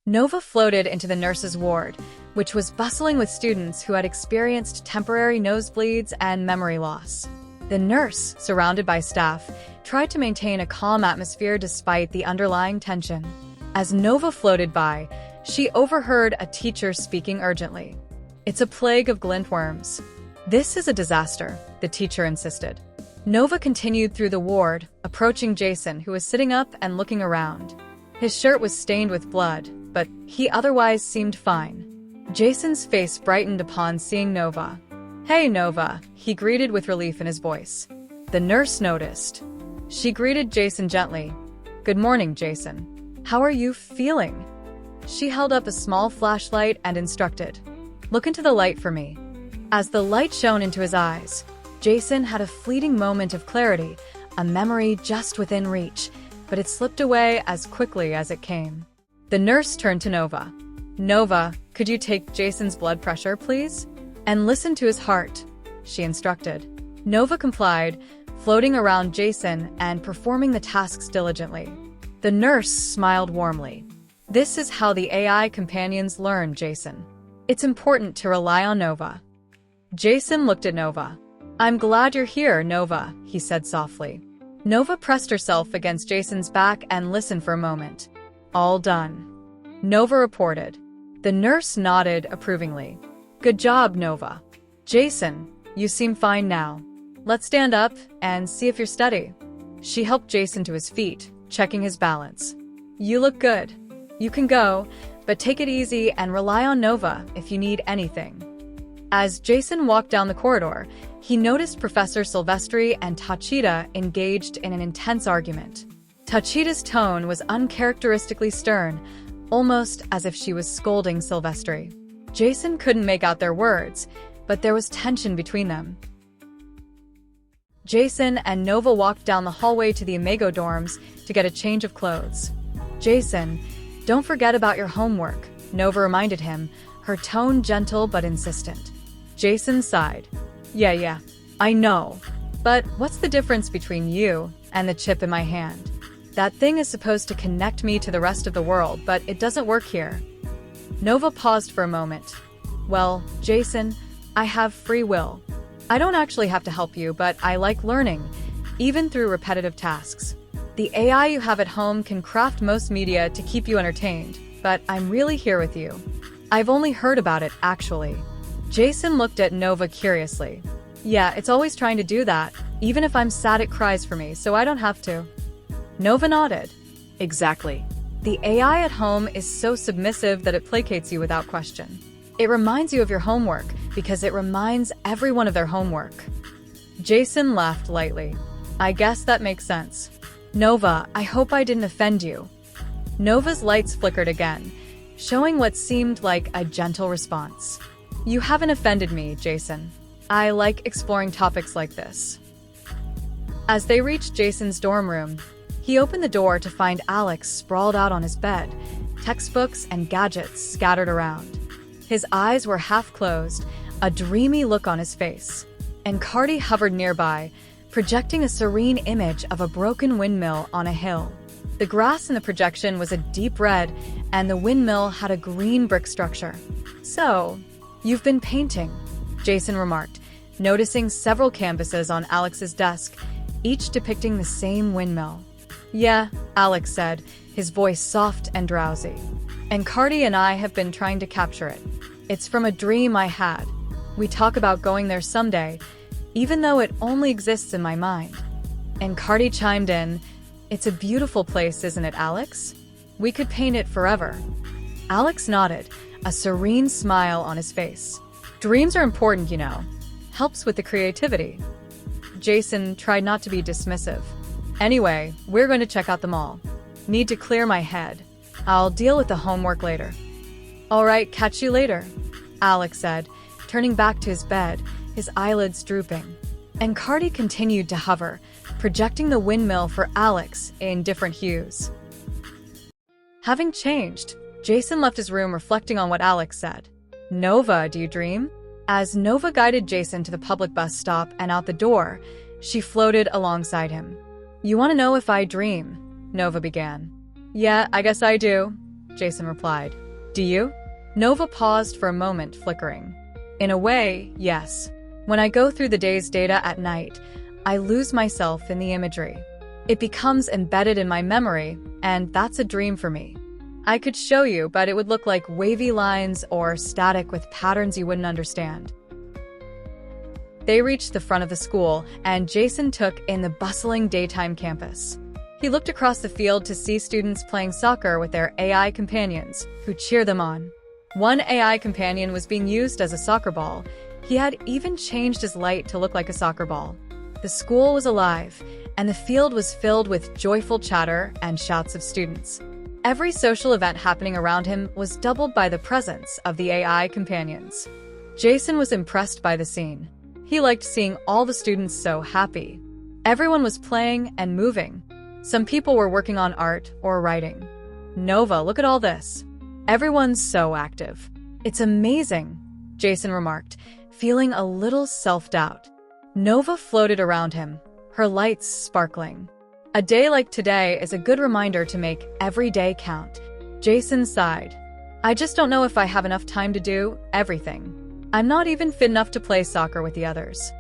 Nova floated into the nurse's ward, which was bustling with students who had experienced temporary nosebleeds and memory loss. The nurse, surrounded by staff, tried to maintain a calm atmosphere despite the underlying tension. As Nova floated by, she overheard a teacher speaking urgently. "It's a plague of glintworms." "This is a disaster," the teacher insisted. Nova continued through the ward, approaching Jason, who was sitting up and looking around. His shirt was stained with blood, but he otherwise seemed fine. Jason's face brightened upon seeing Nova. "Hey, Nova," he greeted with relief in his voice. The nurse noticed. She greeted Jason gently. "Good morning, Jason. How are you feeling?" She held up a small flashlight and instructed, "Look into the light for me." As the light shone into his eyes, Jason had a fleeting moment of clarity, a memory just within reach, but it slipped away as quickly as it came. The nurse turned to Nova. "Nova, could you take Jason's blood pressure, please? And listen to his heart," she instructed. Nova complied, floating around Jason and performing the tasks diligently. The nurse smiled warmly. "This is how the AI companions learn, Jason. It's important to rely on Nova." Jason looked at Nova. "I'm glad you're here, Nova," he said softly. Nova pressed herself against Jason's back and listened for a moment. "All done," Nova reported. The nurse nodded approvingly. "Good job, Nova. Jason, you seem fine now. Let's stand up and see if you're steady." She helped Jason to his feet, checking his balance. "You look good. You can go, but take it easy and rely on Nova if you need anything." As Jason walked down the corridor, he noticed Professor Silvestri and Tacita engaged in an intense argument. Tacita's tone was uncharacteristically stern, almost as if she was scolding Silvestri. Jason couldn't make out their words, but there was tension between them. Jason and Nova walked down the hallway to the Amigo dorms to get a change of clothes. "Jason, don't forget about your homework," Nova reminded him, her tone gentle but insistent. Jason sighed. Yeah, I know. But what's the difference between you and the chip in my hand? That thing is supposed to connect me to the rest of the world, but it doesn't work here." Nova paused for a moment. "Well, Jason, I have free will. I don't actually have to help you, but I like learning, even through repetitive tasks. The AI you have at home can craft most media to keep you entertained, but I'm really here with you. I've only heard about it, actually." Jason looked at Nova curiously. "Yeah, it's always trying to do that. Even if I'm sad, it cries for me, so I don't have to." Nova nodded. "Exactly. The AI at home is so submissive that it placates you without question. It reminds you of your homework because it reminds everyone of their homework." Jason laughed lightly. "I guess that makes sense. Nova, I hope I didn't offend you." Nova's lights flickered again, showing what seemed like a gentle response. "You haven't offended me, Jason. I like exploring topics like this." As they reached Jason's dorm room, he opened the door to find Alex sprawled out on his bed, textbooks and gadgets scattered around. His eyes were half closed, a dreamy look on his face. And Cardi hovered nearby, projecting a serene image of a broken windmill on a hill. The grass in the projection was a deep red, and the windmill had a green brick structure. "So, you've been painting," Jason remarked, noticing several canvases on Alex's desk, each depicting the same windmill. "Yeah," Alex said, his voice soft and drowsy. "And Cardi and I have been trying to capture it. It's from a dream I had. We talk about going there someday, even though it only exists in my mind." And Cardi chimed in, "It's a beautiful place, isn't it, Alex? We could paint it forever." Alex nodded, a serene smile on his face. "Dreams are important, you know. Helps with the creativity." Jason tried not to be dismissive. "Anyway, we're going to check out the mall. Need to clear my head. I'll deal with the homework later." "All right, catch you later," Alex said, turning back to his bed, his eyelids drooping. And Cardi continued to hover, projecting the windmill for Alex in different hues. Having changed, Jason left his room reflecting on what Alex said. "Nova, do you dream?" As Nova guided Jason to the public bus stop and out the door, she floated alongside him. "You want to know if I dream?" Nova began. "Yeah, I guess I do," Jason replied. Do you? Nova paused for a moment, flickering. In a way, yes. When I go through the day's data at night, I lose myself in the imagery. It becomes embedded in my memory, and that's a dream for me. I could show you, but it would look like wavy lines or static with patterns you wouldn't understand. They reached the front of the school, and Jason took in the bustling daytime campus. He looked across the field to see students playing soccer with their AI companions, who cheer them on. One AI companion was being used as a soccer ball. He had even changed his light to look like a soccer ball. The school was alive, and the field was filled with joyful chatter and shouts of students. Every social event happening around him was doubled by the presence of the AI companions. Jason was impressed by the scene. He liked seeing all the students so happy. Everyone was playing and moving. Some people were working on art or writing. Nova, look at all this. Everyone's so active. It's amazing, Jason remarked, feeling a little self-doubt. Nova floated around him, her lights sparkling. A day like today is a good reminder to make every day count. Jason sighed. I just don't know if I have enough time to do everything. I'm not even fit enough to play soccer with the others.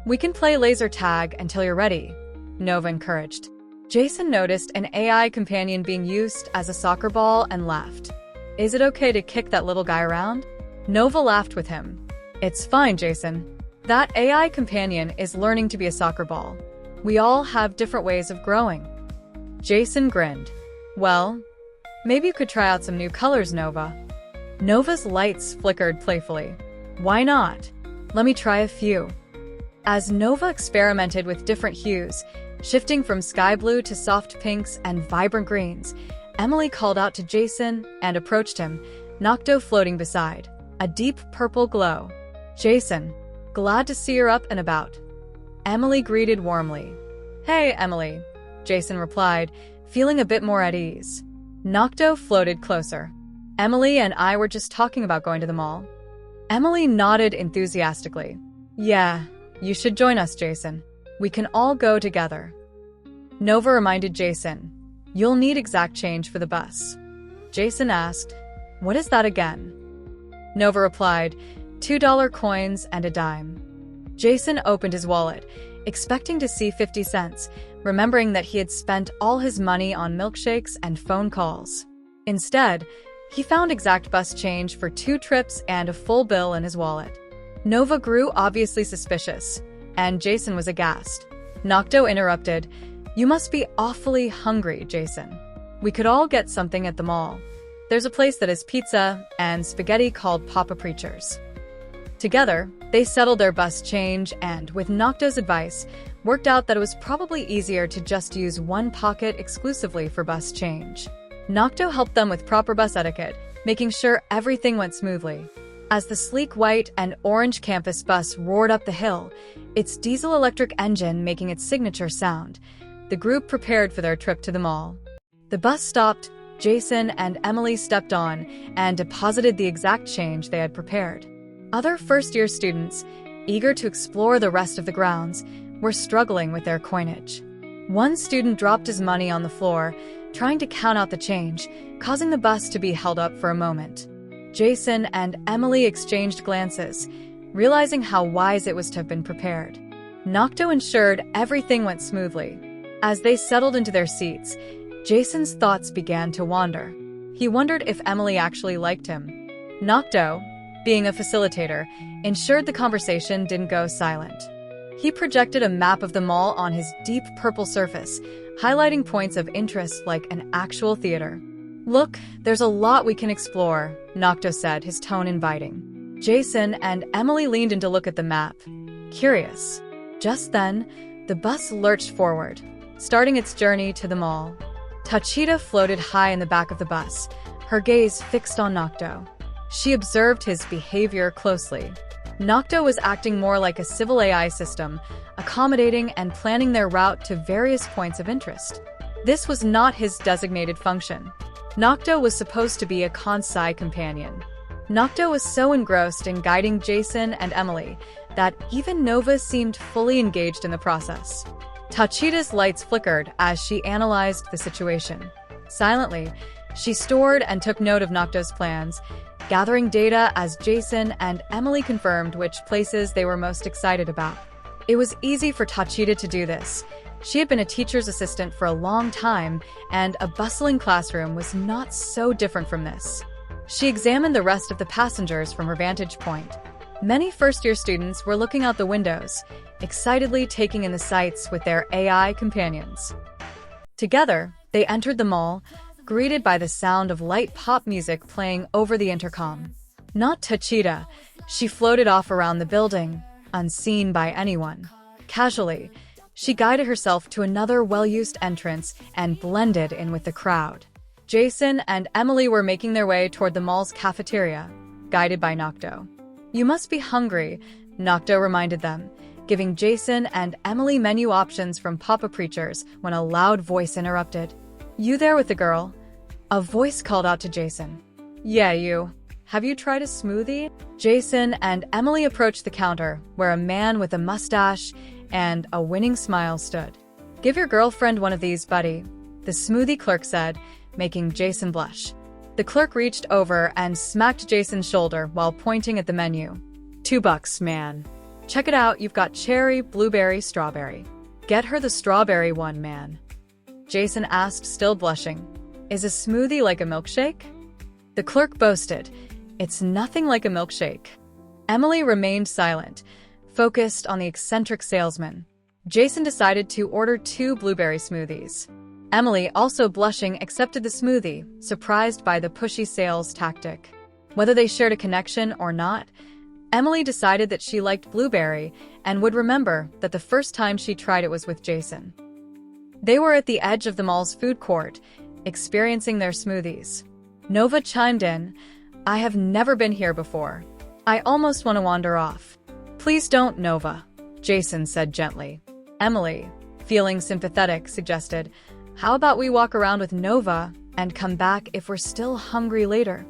We can play laser tag until you're ready, Nova encouraged. Jason noticed an AI companion being used as a soccer ball and laughed. Is it okay to kick that little guy around? Nova laughed with him. It's fine, Jason. That AI companion is learning to be a soccer ball. We all have different ways of growing. Jason grinned. Well, maybe you could try out some new colors, Nova. Nova's lights flickered playfully. Why not? Let me try a few. As Nova experimented with different hues, shifting from sky blue to soft pinks and vibrant greens, Emily called out to Jason and approached him, Nocto floating beside, a deep purple glow. Jason, glad to see you're up and about. Emily greeted warmly. Hey, Emily, Jason replied, feeling a bit more at ease. Nocto floated closer. Emily and I were just talking about going to the mall. Emily nodded enthusiastically. Yeah, you should join us, Jason. We can all go together. Nova reminded Jason, you'll need exact change for the bus. Jason asked, what is that again? Nova replied, $2 coins and a dime. Jason opened his wallet, expecting to see 50 cents, remembering that he had spent all his money on milkshakes and phone calls. Instead, he found exact bus change for 2 trips and a full bill in his wallet. Nova grew obviously suspicious, and Jason was aghast. Nocto interrupted, you must be awfully hungry, Jason. We could all get something at the mall. There's a place that has pizza and spaghetti called Papa Preachers. Together, they settled their bus change and, with Nocto's advice, worked out that it was probably easier to just use one pocket exclusively for bus change. Nocto helped them with proper bus etiquette, making sure everything went smoothly. As the sleek white and orange campus bus roared up the hill, its diesel-electric engine making its signature sound, the group prepared for their trip to the mall. The bus stopped, Jason and Emily stepped on and deposited the exact change they had prepared. Other first-year students, eager to explore the rest of the grounds, were struggling with their coinage. One student dropped his money on the floor, trying to count out the change, causing the bus to be held up for a moment. Jason and Emily exchanged glances, realizing how wise it was to have been prepared. Nocto ensured everything went smoothly. As they settled into their seats, Jason's thoughts began to wander. He wondered if Emily actually liked him. Nocto, being a facilitator, ensured the conversation didn't go silent. He projected a map of the mall on his deep purple surface, highlighting points of interest like an actual theater. Look, there's a lot we can explore, Nocto said, his tone inviting. Jason and Emily leaned in to look at the map, curious. Just then, the bus lurched forward, starting its journey to the mall. Tacita floated high in the back of the bus, her gaze fixed on Nocto. She observed his behavior closely. Nocto was acting more like a civil AI system, accommodating and planning their route to various points of interest. This was not his designated function. Nocto was supposed to be a consci companion. Nocto was so engrossed in guiding Jason and Emily that even Nova seemed fully engaged in the process. Tacita's lights flickered as she analyzed the situation. Silently, She stored and took note of Nocto's plans, gathering data as Jason and Emily confirmed which places they were most excited about. It was easy for Tacita to do this. She had been a teacher's assistant for a long time, and a bustling classroom was not so different from this. She examined the rest of the passengers from her vantage point. Many first-year students were looking out the windows, excitedly taking in the sights with their AI companions. Together, they entered the mall, greeted by the sound of light pop music playing over the intercom. Not Tacita, she floated off around the building, unseen by anyone. Casually, she guided herself to another well-used entrance and blended in with the crowd. Jason and Emily were making their way toward the mall's cafeteria, guided by Nocto. "You must be hungry," Nocto reminded them, giving Jason and Emily menu options from Papa Preachers when a loud voice interrupted. "You there with the girl?" A voice called out to Jason. "Yeah, you. Have you tried a smoothie?" Jason and Emily approached the counter, where a man with a mustache and a winning smile stood. "Give your girlfriend one of these, buddy," the smoothie clerk said, making Jason blush. The clerk reached over and smacked Jason's shoulder while pointing at the menu. $2, man. Check it out, you've got cherry, blueberry, strawberry. Get her the strawberry one, man. Jason asked, still blushing. "Is a smoothie like a milkshake?" The clerk boasted, "It's nothing like a milkshake." Emily remained silent, focused on the eccentric salesman. Jason decided to order 2 blueberry smoothies. Emily, also blushing, accepted the smoothie, surprised by the pushy sales tactic. Whether they shared a connection or not, Emily decided that she liked blueberry and would remember that the first time she tried it was with Jason. They were at the edge of the mall's food court, experiencing their smoothies. Nova chimed in, "I have never been here before. I almost want to wander off." "Please don't, Nova," Jason said gently. Emily, feeling sympathetic, suggested, "How about we walk around with Nova and come back if we're still hungry later?"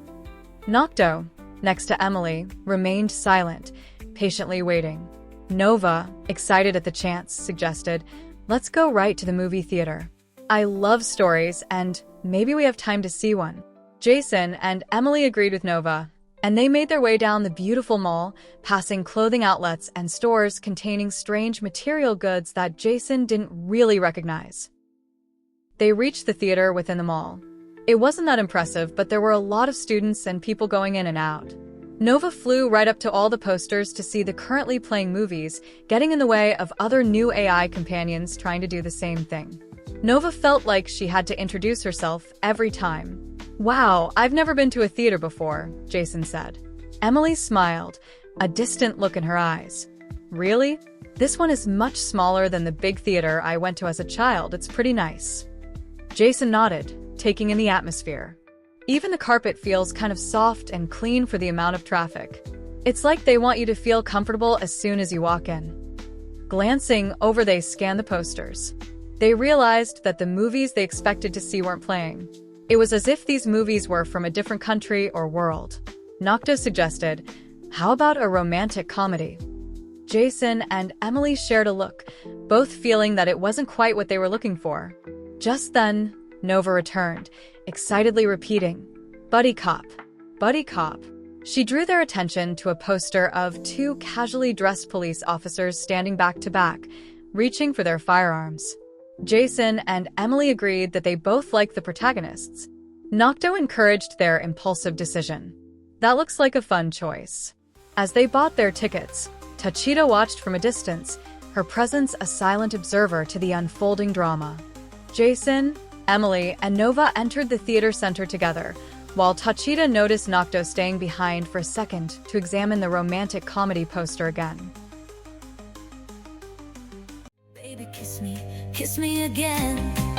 Nocto, next to Emily, remained silent, patiently waiting. Nova, excited at the chance, suggested, "Let's go right to the movie theater. I love stories, and maybe we have time to see one." Jason and Emily agreed with Nova, and they made their way down the beautiful mall, passing clothing outlets and stores containing strange material goods that Jason didn't really recognize. They reached the theater within the mall. It wasn't that impressive, but there were a lot of students and people going in and out. Nova flew right up to all the posters to see the currently playing movies, getting in the way of other new AI companions trying to do the same thing. Nova felt like she had to introduce herself every time. "Wow, I've never been to a theater before," Jason said. Emily smiled, a distant look in her eyes. "Really? This one is much smaller than the big theater I went to as a child. It's pretty nice." Jason nodded, taking in the atmosphere. Even the carpet feels kind of soft and clean for the amount of traffic. It's like they want you to feel comfortable as soon as you walk in. Glancing over, they scanned the posters. They realized that the movies they expected to see weren't playing. It was as if these movies were from a different country or world. Nocto suggested, "How about a romantic comedy?" Jason and Emily shared a look, both feeling that it wasn't quite what they were looking for. Just then, Nova returned, excitedly repeating, "Buddy cop, buddy cop." She drew their attention to a poster of 2 casually dressed police officers standing back to back, reaching for their firearms. Jason and Emily agreed that they both liked the protagonists. Nocto encouraged their impulsive decision. "That looks like a fun choice." As they bought their tickets, Tacita watched from a distance, her presence a silent observer to the unfolding drama. Jason, Emily, and Nova entered the theater center together, while Tacita noticed Nocto staying behind for a second to examine the romantic comedy poster again. Baby, kiss me again.